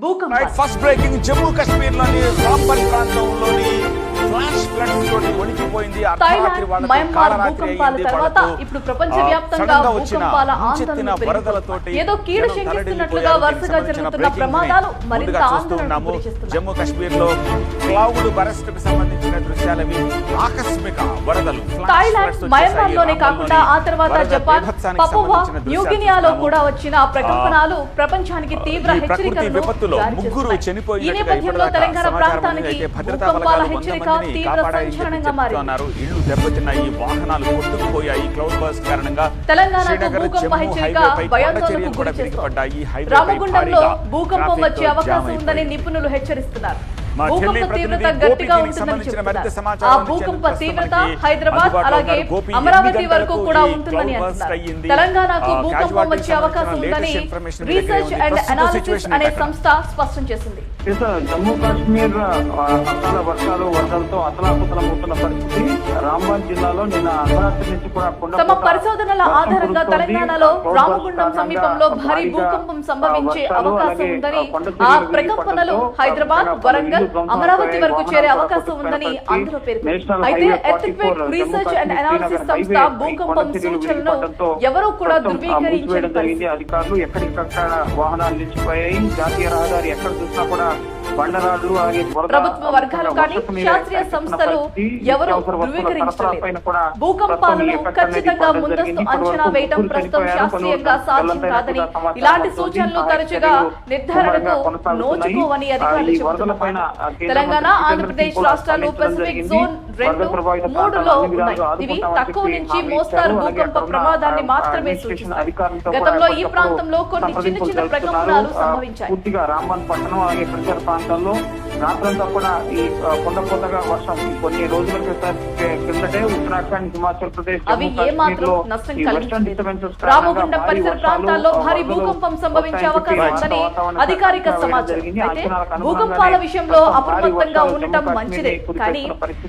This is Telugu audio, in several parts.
భూకంపం. ఫస్ట్ బ్రేకింగ్ జమ్మూ కాశ్మీర్ లోని రాంబన్ ప్రాంతంలోని ఫ్లాష్ ఫ్లడ్స్ తోటి వణికిపోయింది. థాయిలాండ్, మయన్మార్ భూకంపాల తర్వాత ఇప్పుడు ప్రపంచవ్యాప్తంగా భూకంపాల ఆందోళన పెరిగిపోతుంది. ఏదో కీడు శంకిస్తున్నట్లుగా వరుసగా జరుగుతున్న ప్రమాదాలు మరింత ఆందోళనకు గురిచేస్తున్నాయి. జమ్మూ కాశ్మీర్ లో క్లౌడ్ బరస్ట్ కి సంబంధించిన దృశ్యాలవి ఆకస్మిక వరదలు. థాయిలాండ్, మయన్మార్ లోనే కాకుండా ఆ తర్వాత జపాన్, పపువా న్యూగినియాలో కూడా వచ్చిన ప్రకంపనలు ప్రపంచానికి తీవ్ర హెచ్చరికలను ముగ్గురు ఈ నేపథ్యంలో తెలంగాణ ప్రాంతానికి భూకంపాల హెచ్చరిక తీవ్ర సంచలనంగా మారింది. ఇళ్లు దెబ్బతిన్నాయి, వాహనాలు కొట్టుకుపోయాయి. క్లౌడ్ బర్స్ట్ కారణంగా తెలంగాణకు భూకంప హెచ్చరిక భయాందోళనకు గురిచేస్తోంది. రామగుండంలో భూకంపం వచ్చే అవకాశం ఉందని నిపుణులు హెచ్చరిస్తున్నారు. భూకంప తీవ్రత గట్టిగా ఉంటుందని చెబుతున్నారు. ఆ భూకంప తీవ్రత హైదరాబాద్ అలాగే అమరావతి వరకు కూడా ఉంటుందని అంటున్నారు. తెలంగాణకు భూకంపం వచ్చే అవకాశం ఉందని రీసెర్చ్ అండ్ అనాలిసిస్ అనే సంస్థ స్పష్టం చేసింది. జమ్మూ కాశ్మీర్ అకాల వర్షాలు వరదలతో అతలాకుతలమవుతున్న పరిస్థితి. రాంబన్ జిల్లాలో నిన్న అర్ధరాత్రి నుంచి కూడా తమ పరిశోధనల ఆధారంగా తెలంగాణలో రామగుండం సమీపంలో భారీ భూకంపం సంభవించే అవకాశం ఉందని, ఆ ప్రకంపనలు హైదరాబాద్, వరంగల్, అమరావతి వరకు చేరే అవకాశం ఉందని అందులో పేర్కొంది. అయితే ఎర్త్క్వేక్ రీసెర్చ్ అండ్ అనాలిసిస్ సంస్థ భూకంపం సూచనలను ఎవరూ కూడా ధృవీకరించని అధికారులు ఎక్కడికక్కడ వాహనాలు నిలిచిపోయాయి. జాతీయ రహదారి ఎక్కడ చూసినా కూడా బండరాళ్లు, ప్రభుత్వ వర్గాలు కానీ శాస్త్రీయ సంస్థలు ఎవరు ధృవీకరించలేదు. భూకంపాలను ఖచ్చితంగా ముందస్తు అంచనా వేయడం ప్రస్తుతం శాస్త్రీయంగా సాధ్యం కాదని, ఇలాంటి సూచనలు తరచుగా నిర్ధారణకు నోచుకోవని అధికారులు చెబుతున్నారు. తెలంగాణ, ఆంధ్రప్రదేశ్ రాష్ట్రాలు పెసిఫిక్ జోన్ 2, 3లో ఉన్నాయి. ఇవి తక్కువ నుంచి మోస్తారు భూకంప ప్రమాదాన్ని మాత్రమే సూచిస్తాయి. గతంలో ఈ ప్రాంతంలో కొన్ని చిన్న చిన్న ప్రకంపనలు సంభవించాయి. రాంబన్ పట్టణం అలాగే పరిసర ప్రాంతాల్లో రాత్రంతా కూడా ఈ కొండగా వర్షం కొన్ని రోజుల కిందటే ఉత్తరాఖండ్, హిమాచల్ ప్రదేశ్, అవి ఏమాత్రం నష్టం కలిగించలేదు. రామగుండం పరిసర ప్రాంతాల్లో భారీ భూకంపం సంభవించే అవకాశం ఉందని అధికారిక సమాచారం. అయితే భూకంపాల విషయంలో అప్రమత్తంగా ఉండటం మంచిదే, కానీ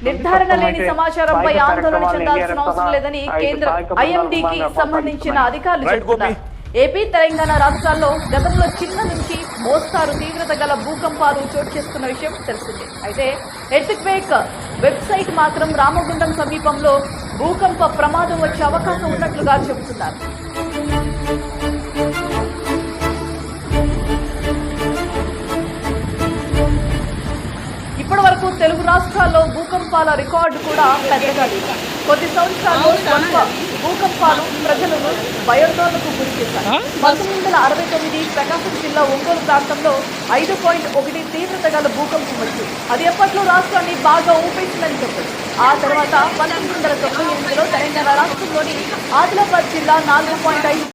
నిర్ధారణ లేని సమాచారంపై ఆందోళన చెందాల్సిన అవసరం లేదని కేంద్ర ఐఎండీకి సంబంధించిన అధికారులు చెబుతున్నారు. ఏపీ, తెలంగాణ రాష్ట్రాల్లో గతంలో చిన్న నుంచి మోస్తారు తీవ్రత గల భూకంపాలు చోటు చేసుకున్న విషయం తెలిసిందే. అయితే ఎర్త్క్వేక్ వెబ్సైట్ మాత్రం రామగుండం సమీపంలో భూకంప ప్రమాదం వచ్చే అవకాశం ఉన్నట్లుగా చెబుతున్నారు. ఇప్పటి వరకు తెలుగు రాష్ట్రాల్లో భూకంపాల రికార్డు కూడా పెద్దగా లేదు. కొద్ది సంవత్సరాల్లో స్వల్ప భూకంపాలు ప్రజలను భయాందోళనకు గురిచేశాయి. 1969 ప్రకాశం జిల్లా ఒంగోలు ప్రాంతంలో 5.1 తీవ్రత గల భూకంపం వచ్చింది. అది ఎప్పట్లో రాష్ట్రాన్ని బాగా ఊపేసిందని చెప్పారు. ఆ తర్వాత 1998లో తెలంగాణ రాష్ట్రంలోని ఆదిలాబాద్ జిల్లా 4.5